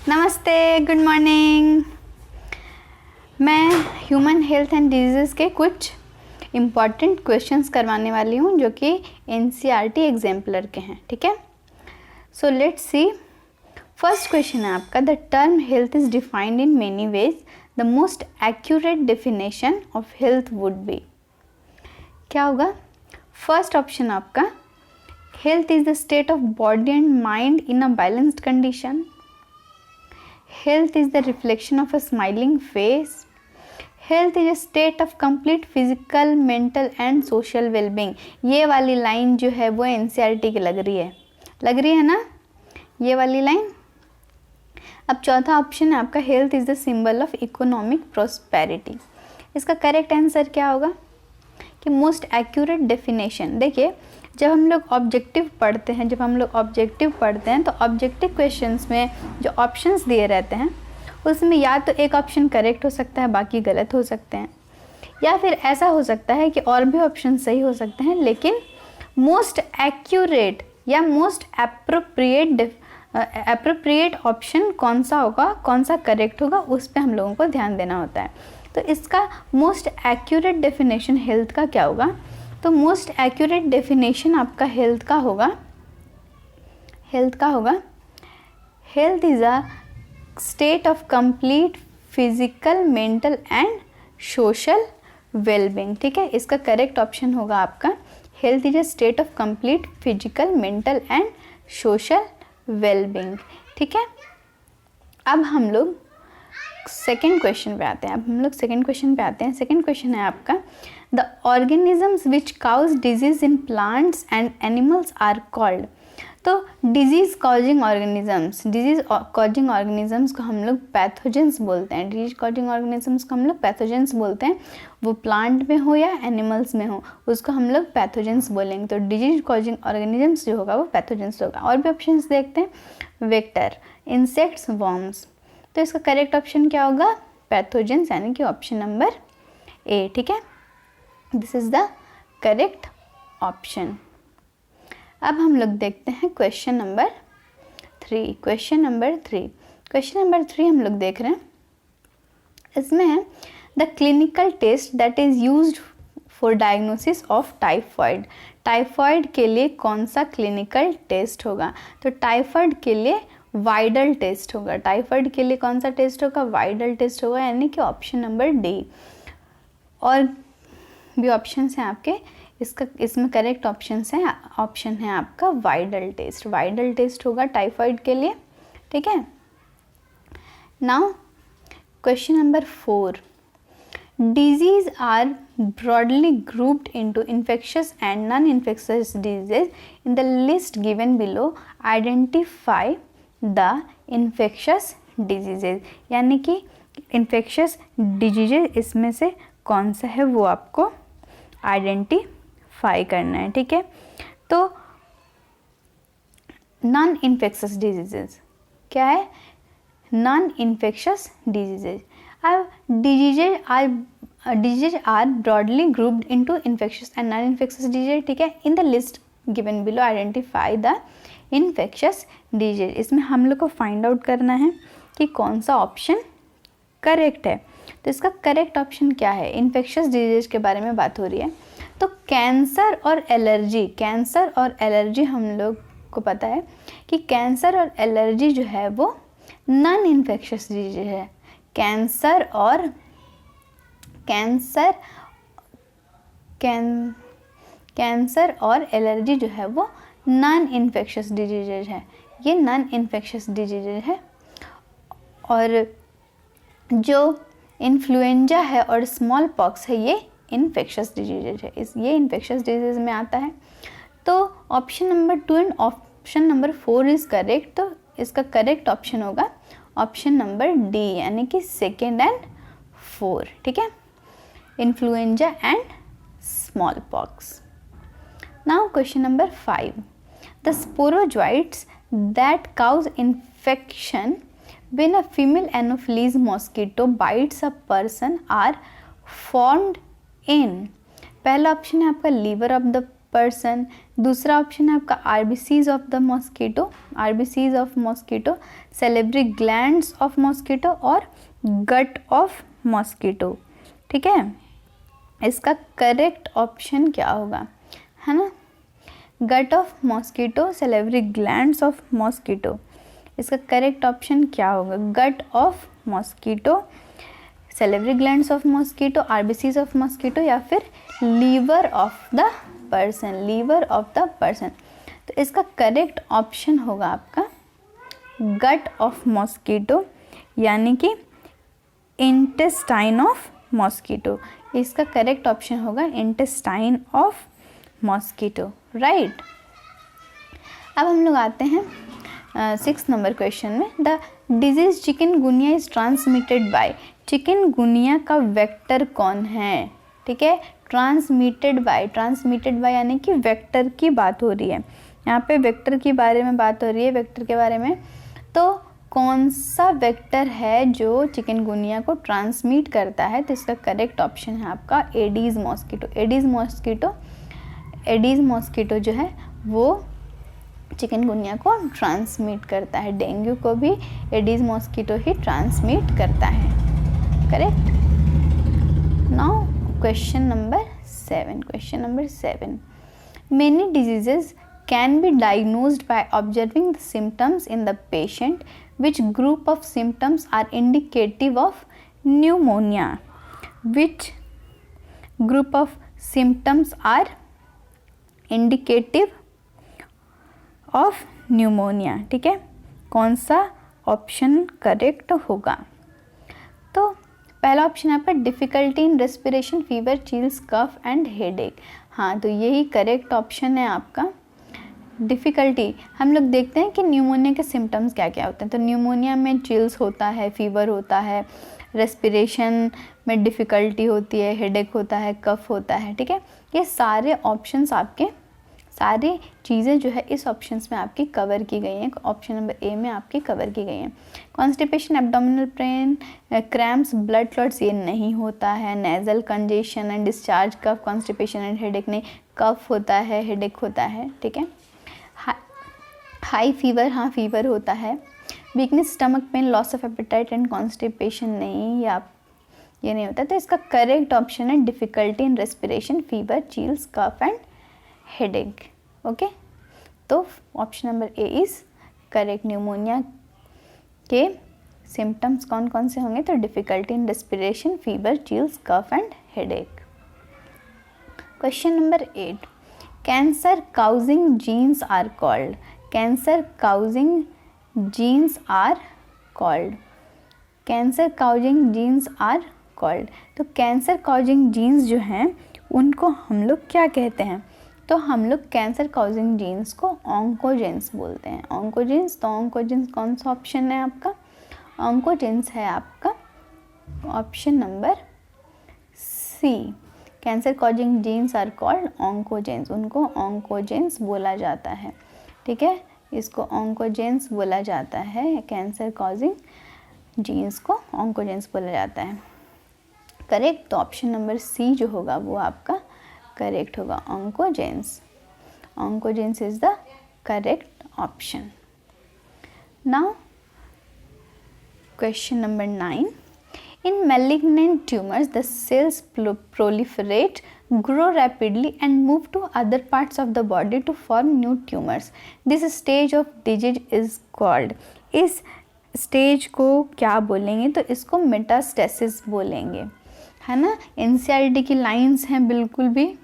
नमस्ते, good morning. मैं human health and disease के कुछ इम्पॉर्टेंट क्वेश्चंस करवाने वाली हूँ जो कि एनसीईआरटी एग्जाम्पलर के हैं, ठीक है। So let's see. First question है आपका, the term health is defined in many ways, the most accurate definition of health would be. क्या होगा? फर्स्ट ऑप्शन आपका, health is the state of body and mind in a balanced condition. Health is the reflection of a smiling face. Health is a state of complete physical, mental and social well-being. ये वाली line जो है वो NCERT की लग रही है ना ये वाली लाइन। अब चौथा ऑप्शन है आपका, health is the symbol of economic prosperity. इसका करेक्ट आंसर क्या होगा कि मोस्ट एक्यूरेट डेफिनेशन। देखिए, जब हम लोग ऑब्जेक्टिव पढ़ते हैं तो ऑब्जेक्टिव क्वेश्चंस में जो ऑप्शंस दिए रहते हैं उसमें या तो एक ऑप्शन करेक्ट हो सकता है, बाकी गलत हो सकते हैं, या फिर ऐसा हो सकता है कि और भी ऑप्शन सही हो सकते हैं, लेकिन मोस्ट एक्यूरेट या मोस्ट एप्रोप्रिएट ऑप्शन कौन सा होगा, कौन सा करेक्ट होगा, उस पर हम लोगों को ध्यान देना होता है। तो इसका मोस्ट एक्यूरेट डेफिनेशन हेल्थ का क्या होगा? तो मोस्ट एक्यूरेट डेफिनेशन आपका हेल्थ का होगा health is a state of complete physical, mental and social wellbeing. ठीक है, इसका करेक्ट ऑप्शन होगा आपका, health is a state of complete physical, mental and social wellbeing. ठीक है, अब हम लोग सेकेंड क्वेश्चन पे आते हैं। सेकेंड क्वेश्चन है आपका, the organisms which cause disease in plants and animals are called. तो डिजीज कॉजिंग ऑर्गेनिजम्स को हम लोग पैथोजेंस बोलते हैं। वो प्लांट में हो या एनिमल्स में हो, उसको हम लोग पैथोजेंस बोलेंगे। तो डिजीज कॉजिंग ऑर्गेनिजम्स जो होगा वो पैथोजेंस होगा। और भी ऑप्शंस देखते हैं, वेक्टर, इंसेक्ट्स, वर्म्स। तो इसका करेक्ट ऑप्शन क्या होगा? पैथोजेंस, यानी कि ऑप्शन नंबर ए। ठीक है, this is the correct option. अब हम लोग देखते हैं क्वेश्चन नंबर थ्री हम लोग देख रहे हैं। इसमें है, the clinical test that is used for diagnosis of typhoid. Typhoid के लिए कौन सा क्लिनिकल टेस्ट होगा? तो टाइफॉइड के लिए वाइडल टेस्ट होगा। टाइफॉइड के लिए कौन सा टेस्ट होगा? वाइडल टेस्ट होगा, यानी कि ऑप्शन नंबर डी। और भी ऑप्शंस हैं आपके, इसमें करेक्ट ऑप्शन है आपका वाइडल टेस्ट होगा टाइफॉइड के लिए। ठीक है, now question number 4, disease are broadly grouped into infectious and non-infectious diseases. In the list given below, identify the infectious diseases. यानी कि infectious diseases इसमें से कौन सा है वो आपको आइडेंटिफाई करना है। ठीक है, तो नॉन इन्फेक्शियस डिजीजेज क्या है? Non infectious diseases. अब diseases are broadly grouped into infectious and non infectious disease. ठीक है, in the list given below identify the infectious disease. इसमें हम लोग को फाइंड आउट करना है कि कौन सा ऑप्शन करेक्ट है। तो इसका करेक्ट ऑप्शन क्या है? इन्फेक्शियस डिजीज के बारे में बात हो रही है। तो कैंसर और एलर्जी हम लोग को पता है कि कैंसर और एलर्जी जो है वो नॉन इन्फेक्शियस डिजीज है। कैंसर और एलर्जी जो है वो नॉन इन्फेक्शियस डिजीज है। ये नॉन इन्फेक्शियस डिजीज है। और जो इन्फ्लुएंजा है और स्मॉल पॉक्स है, ये इन्फेक्शियस डिजीज है। ये इन्फेक्शियस डिजीज में आता है। तो option number 2 and option number 4 is correct. तो इसका करेक्ट ऑप्शन होगा ऑप्शन नंबर डी, यानी कि 2nd एंड 4। ठीक है, influenza and smallpox. Now question number 5, the sporozoites that cause infection when a female anopheles mosquito bites a person are formed in। पहला option है आपका liver of the person. दूसरा option है आपका RBCs of the mosquito, RBCs of mosquito, salivary glands of mosquito और gut of mosquito. ठीक है, इसका करेक्ट ऑप्शन क्या होगा, है ना, gut of mosquito, salivary glands of mosquito. इसका करेक्ट ऑप्शन क्या होगा, gut of mosquito, salivary glands of mosquito, RBCs of mosquito या फिर liver of the person, liver of the person. तो इसका करेक्ट ऑप्शन होगा आपका गट ऑफ मॉस्किटो, यानी कि इंटेस्टाइन ऑफ मॉस्किटो। इसका करेक्ट ऑप्शन होगा इंटेस्टाइन ऑफ मॉस्किटो, राइट। अब हम लोग आते हैं 6 नंबर क्वेश्चन में। The disease chikungunya is transmitted by, chikungunya का वेक्टर कौन है, ठीक है, ट्रांसमिटेड बाय यानी कि वेक्टर की बात हो रही है, यहाँ पे वेक्टर के बारे में बात हो रही है, वेक्टर के बारे में। तो कौन सा वेक्टर है जो चिकनगुनिया को ट्रांसमिट करता है, तो इसका करेक्ट ऑप्शन है आपका एडीज मॉस्किटो। एडीज मॉस्किटो जो है वो चिकनगुनिया को ट्रांसमिट करता है, डेंगू को भी एडीज मॉस्किटो ही ट्रांसमिट करता है, correct. Now question number 7, many diseases can be diagnosed by observing the symptoms in the patient. Which group of symptoms are indicative of pneumonia? Which group of symptoms are indicative of pneumonia? ठीक है, कौन सा option correct होगा, तो पहला option है आपका difficulty in respiration, fever, chills, cough and headache. हाँ, तो यही करेक्ट ऑप्शन है आपका डिफ़िकल्टी। हम लोग देखते हैं कि न्यूमोनिया के सिम्टम्स क्या क्या होते हैं, तो न्यूमोनिया में चिल्स होता है, फीवर होता है, रेस्पिरेशन में डिफ़िकल्टी होती है, हेडेक होता है, कफ होता है, ठीक है। ये सारे ऑप्शंस आपके, सारी चीज़ें जो है इस ऑप्शंस में आपकी कवर की गई हैं, ऑप्शन नंबर ए में आपकी कवर की गई हैं। Constipation, abdominal pain, cramps, blood clots ये नहीं होता है। Nasal congestion and discharge, cough, constipation and headache नहीं, कफ होता है, हेडेक होता है, ठीक है। हाई फीवर, हाँ फीवर होता है। Weakness, stomach pain, loss of appetite and constipation नहीं, ये नहीं होता। तो इसका करेक्ट ऑप्शन है difficulty in respiration, fever, chills, cough and headache, okay. तो option number A is correct. Pneumonia के सिम्टम्स कौन कौन से होंगे, तो difficulty in respiration, fever, chills, cough and headache. Question number 8, cancer causing genes are called, cancer causing genes are called, cancer causing genes are called. तो cancer causing jeans जो हैं उनको हम लोग क्या कहते हैं, तो हम लोग कैंसर काउजिंग जीन्स को ऑन्कोजेंस बोलते हैं। ऑन्कोजेंस, तो ऑन्कोजेंस कौन सा ऑप्शन है आपका, ऑन्कोजेंस है आपका option number C. Cancer causing genes are called oncogenes, उनको ऑन्कोजेंस बोला जाता है, ठीक है, इसको ऑन्कोजेंस बोला जाता है, कैंसर काउजिंग जीन्स को ऑन्कोजेंस बोला जाता है, करेक्ट। तो ऑप्शन नंबर सी जो होगा वो आपका करेक्ट होगा, oncogenes. Oncogenes is the correct option. Now question number 9, in malignant tumors the cells proliferate, grow rapidly and move to other parts of the body to form new tumors. This stage of disease is called, इस stage को क्या बोलेंगे, तो इसको metastasis बोलेंगे, है ना। NCERT की लाइंस हैं, बिल्कुल भी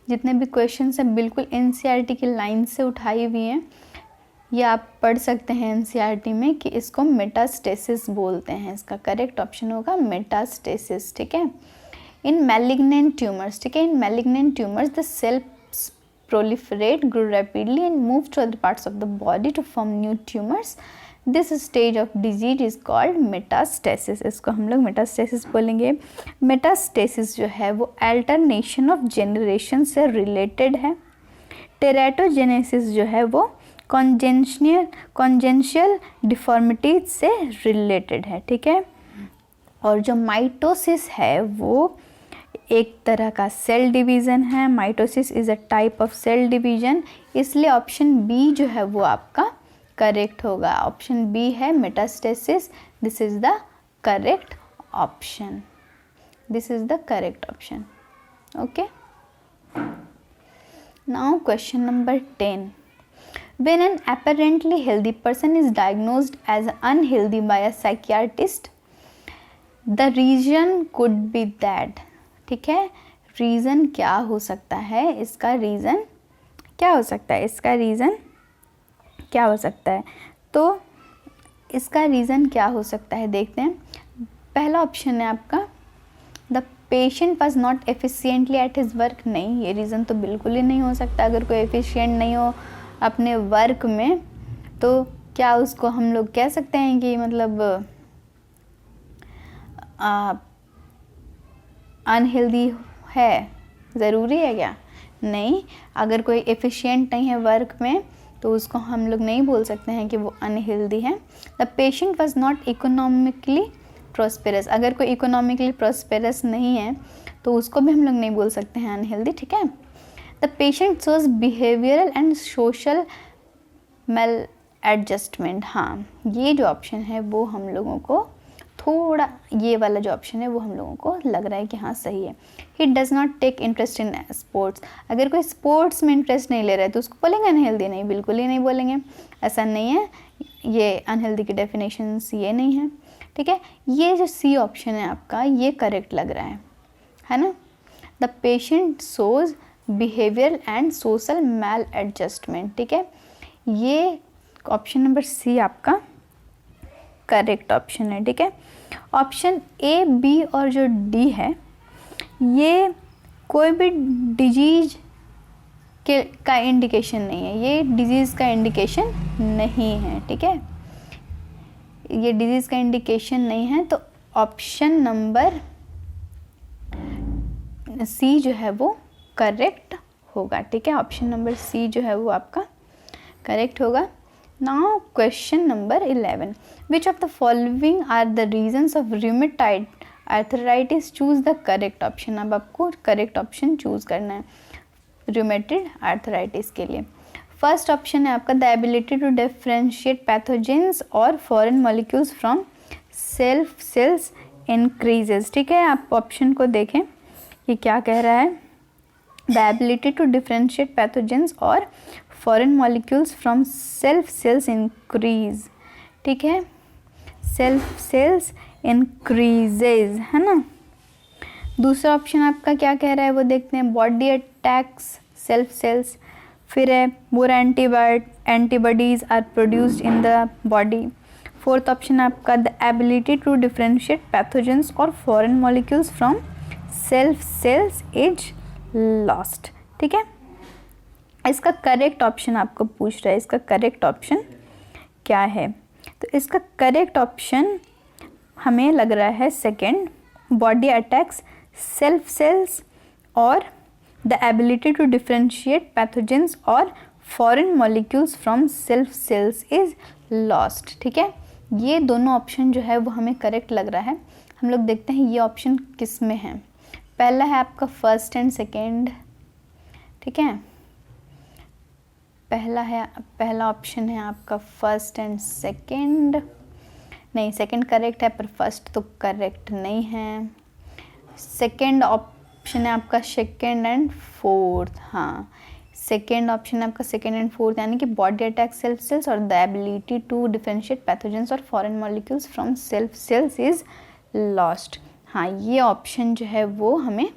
जितने भी क्वेश्चंस हैं बिल्कुल एनसीईआरटी की लाइन से उठाई हुई हैं, ये आप पढ़ सकते हैं एनसीईआरटी में कि इसको मेटास्टेसिस बोलते हैं। इसका करेक्ट ऑप्शन होगा मेटास्टेसिस, ठीक है। इन मैलिग्नेंट ट्यूमर्स, ठीक है, in malignant tumours the cells proliferate, grow rapidly and move to other parts of the body to form new tumours. This stage of disease is called metastasis, इसको हम लोग metastasis बोलेंगे। Metastasis जो है वो alternation of generation से related है। Teratogenesis जो है वो कॉन्जेंशियल डिफॉर्मिटीज से रिलेटेड है, ठीक है। और जो माइटोसिस है वो एक तरह का सेल डिवीज़न है, mitosis is a type of cell division, इसलिए ऑप्शन बी जो है वो आपका करेक्ट होगा। ऑप्शन बी है metastasis, this is the correct option, this is the correct option. Okay, now question number 10, when an apparently healthy person is diagnosed as unhealthy by a psychiatrist, the reason could be that, ठीक है, reason क्या हो सकता है, इसका reason क्या हो सकता है, इसका रीज़न क्या हो सकता है, तो इसका रीज़न क्या हो सकता है देखते हैं। पहला ऑप्शन है आपका the patient was not efficiently at his work, नहीं, ये रीज़न तो बिल्कुल ही नहीं हो सकता। अगर कोई एफिशिएंट नहीं हो अपने वर्क में तो क्या उसको हम लोग कह सकते हैं कि मतलब अनहेल्दी है, ज़रूरी है क्या? नहीं, अगर कोई एफिशिएंट नहीं है वर्क में तो उसको हम लोग नहीं बोल सकते हैं कि वो अनहेल्दी है। The patient was not economically prosperous, अगर कोई इकोनॉमिकली प्रॉस्पेरस नहीं है तो उसको भी हम लोग नहीं बोल सकते हैं अनहेल्दी, ठीक है। The patient shows behavioural and social maladjustment, हाँ, ये जो ऑप्शन है वो हम लोगों को थोड़ा, ये वाला जो ऑप्शन है वो हम लोगों को लग रहा है कि हाँ सही है। He does not take interest in sports, अगर कोई स्पोर्ट्स में इंटरेस्ट नहीं ले रहा है तो उसको बोलेंगे अनहेल्दी? नहीं, बिल्कुल ही नहीं बोलेंगे, ऐसा नहीं है, ये अनहेल्दी की डेफिनेशंस ये नहीं है, ठीक है। ये जो सी ऑप्शन है आपका ये करेक्ट लग रहा है ना। The patient shows behaviour and social maladjustment, ठीक है, ये ऑप्शन नंबर सी आपका करेक्ट ऑप्शन है, ठीक है। ऑप्शन ए, बी और जो डी है ये कोई भी डिजीज के का इंडिकेशन नहीं है, ये डिजीज़ का इंडिकेशन नहीं है, ठीक है, ये डिजीज़ का इंडिकेशन नहीं है। तो ऑप्शन नंबर सी जो है वो करेक्ट होगा, ठीक है, ऑप्शन नंबर सी जो है वो आपका करेक्ट होगा। Now question number 11, which of the following are the reasons of rheumatoid arthritis, choose the correct option. अब आपको करेक्ट ऑप्शन चूज करना है रूमेटॉइड आर्थराइटिस के लिए। फर्स्ट ऑप्शन है आपका the ability to differentiate pathogens और foreign molecules from self cells increases, ठीक है। आप ऑप्शन को देखें कि क्या कह रहा है, the ability to differentiate pathogens और foreign molecules from self cells increase, ठीक है, सेल्फ सेल्स इंक्रीजेज, है ना। दूसरा ऑप्शन आपका क्या कह रहा है वो देखते हैं, बॉडी अटैक्स सेल्फ सेल्स, फिर है more antibodies are produced in the body. Fourth option आपका the ability to differentiate pathogens और foreign molecules from self cells is lost, ठीक है। इसका करेक्ट ऑप्शन आपको पूछ रहा है, इसका करेक्ट ऑप्शन क्या है, तो इसका करेक्ट ऑप्शन हमें लग रहा है second, body attacks self cells और the ability to differentiate pathogens और foreign molecules from self cells is lost, ठीक है। ये दोनों ऑप्शन जो है वो हमें करेक्ट लग रहा है। हम लोग देखते हैं ये ऑप्शन किस में है। पहला है आपका फर्स्ट एंड सेकेंड, ठीक है, पहला ऑप्शन है आपका फर्स्ट एंड सेकेंड, नहीं सेकेंड करेक्ट है पर फर्स्ट तो करेक्ट नहीं है। सेकेंड ऑप्शन है आपका सेकेंड एंड फोर्थ, हाँ सेकेंड ऑप्शन है आपका सेकेंड एंड फोर्थ, यानी कि बॉडी अटैक सेल्फ सेल्स और the ability to differentiate pathogens और foreign molecules from self cells is lost. हाँ, ये ऑप्शन जो है वो हमें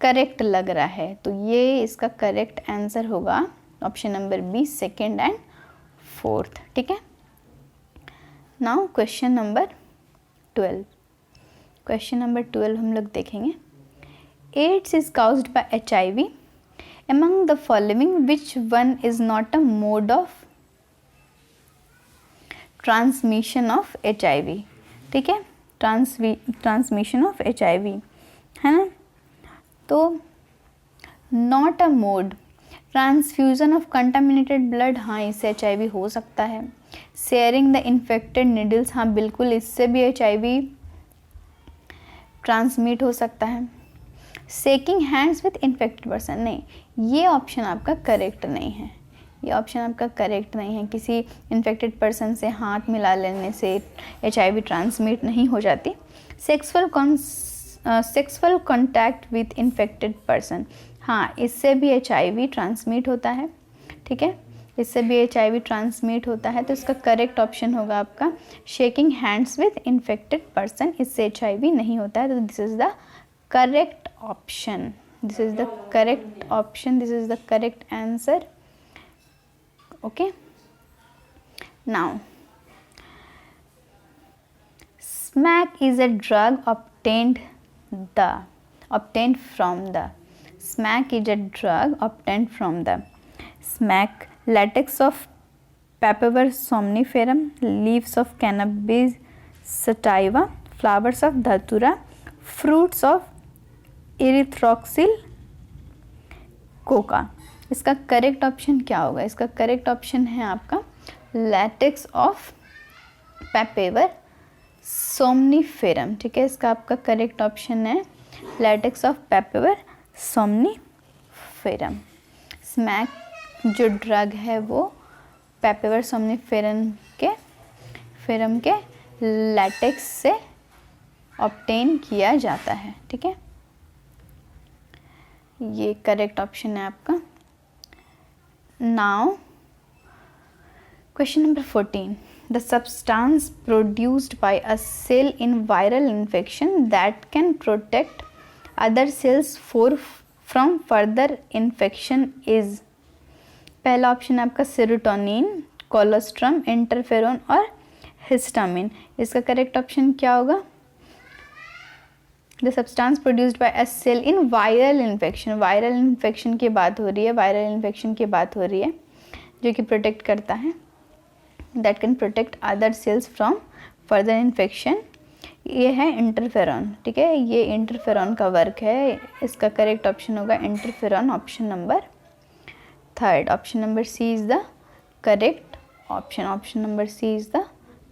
करेक्ट लग रहा है, तो ये इसका करेक्ट आंसर होगा option number B, second and fourth, ठीक है। Now question number 12, question number 12 हम लोग देखेंगे। AIDS is caused by HIV, among the following which one is not a mode of transmission of HIV, ठीक है, transmission of HIV है ना। तो not a mode, transfusion of contaminated blood, हाँ इससे HIV हो सकता है। शेयरिंग द इन्फेक्टेड निडल्स, हाँ बिल्कुल इससे भी HIV ट्रांसमिट हो सकता है। Shaking hands with infected person, नहीं, ये ऑप्शन आपका करेक्ट नहीं है, ये ऑप्शन आपका करेक्ट नहीं है। किसी इन्फेक्टेड पर्सन से हाथ मिला लेने से HIV ट्रांसमिट नहीं हो जाती। Sexual contact with infected person, हाँ, इससे भी HIV ट्रांसमिट होता है, ठीक है, इससे भी HIV ट्रांसमिट होता है। तो इसका करेक्ट ऑप्शन होगा आपका shaking hands with infected person, इससे HIV नहीं होता है। तो this is the correct option, this is the correct option, this is the correct answer. Okay, now smack is a drug obtained from the, smack is a drug obtained from the smack, latex of Papaver somniferum, leaves of Cannabis sativa, flowers of Dhatura, fruits of Erythroxyl coca। इसका correct option क्या होगा? इसका correct option है आपका latex of पैपेवर somniferum, ठीक है, इसका आपका करेक्ट ऑप्शन है लैटेक्स ऑफ पैपेवर सोमनीफेरम। स्मैक जो ड्रग है वो पैपेवर सोमनीफेरम के लैटेक्स से ऑब्टेन किया जाता है, ठीक है, ये करेक्ट ऑप्शन है आपका। Now question number 14, the substance produced by a cell in viral infection that can protect other cells from further infection is, पहला ऑप्शन है आपका सेरोटोनिन, कोलोस्ट्रम, इंटरफेरोन और हिस्टामिन। इसका करेक्ट ऑप्शन क्या होगा? The substance produced by a cell in viral infection, viral infection की बात हो रही है, वायरल इन्फेक्शन की बात हो रही है जो कि प्रोटेक्ट करता है, that can protect other sales from further infection, ये है इंटरफेरॉन, ठीक है, ये इंटरफेरॉन का वर्क है। इसका करेक्ट ऑप्शन होगा interferon, option number 3। Option number C is the correct option, option number C is the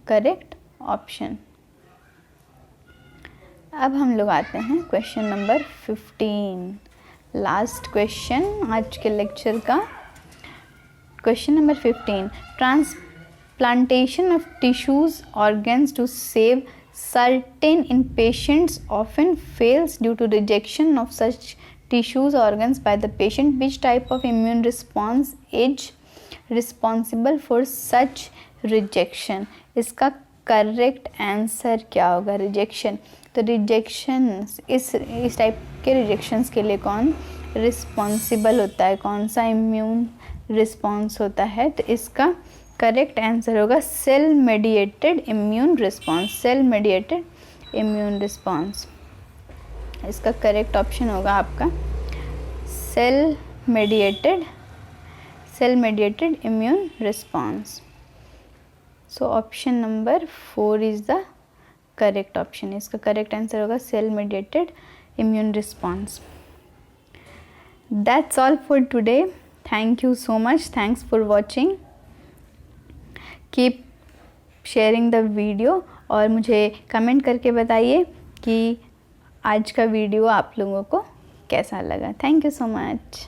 correct option. अब हम लोग आते हैं क्वेश्चन नंबर 15, लास्ट क्वेश्चन आज के लेक्चर का। Question number 15, transplantation of tissues organs to save certain in patients often fails due to rejection of such tissues organs by the patient. Which type of immune response is responsible for such rejection? इसका correct answer क्या होगा? Rejection. तो rejection, इस type के rejections के लिए कौन responsible होता है, कौन सा इम्यून रिस्पॉन्स होता है? तो इसका करेक्ट आंसर होगा cell mediated immune response, cell mediated immune response. इसका करेक्ट ऑप्शन होगा आपका cell mediated immune response. So option number 4 is the correct option. इसका करेक्ट आंसर होगा cell mediated immune response. That's all for today. Thank you so much, thanks for watching, keep sharing the video और मुझे comment करके बताइए कि आज का video आप लोगों को कैसा लगा। Thank you so much.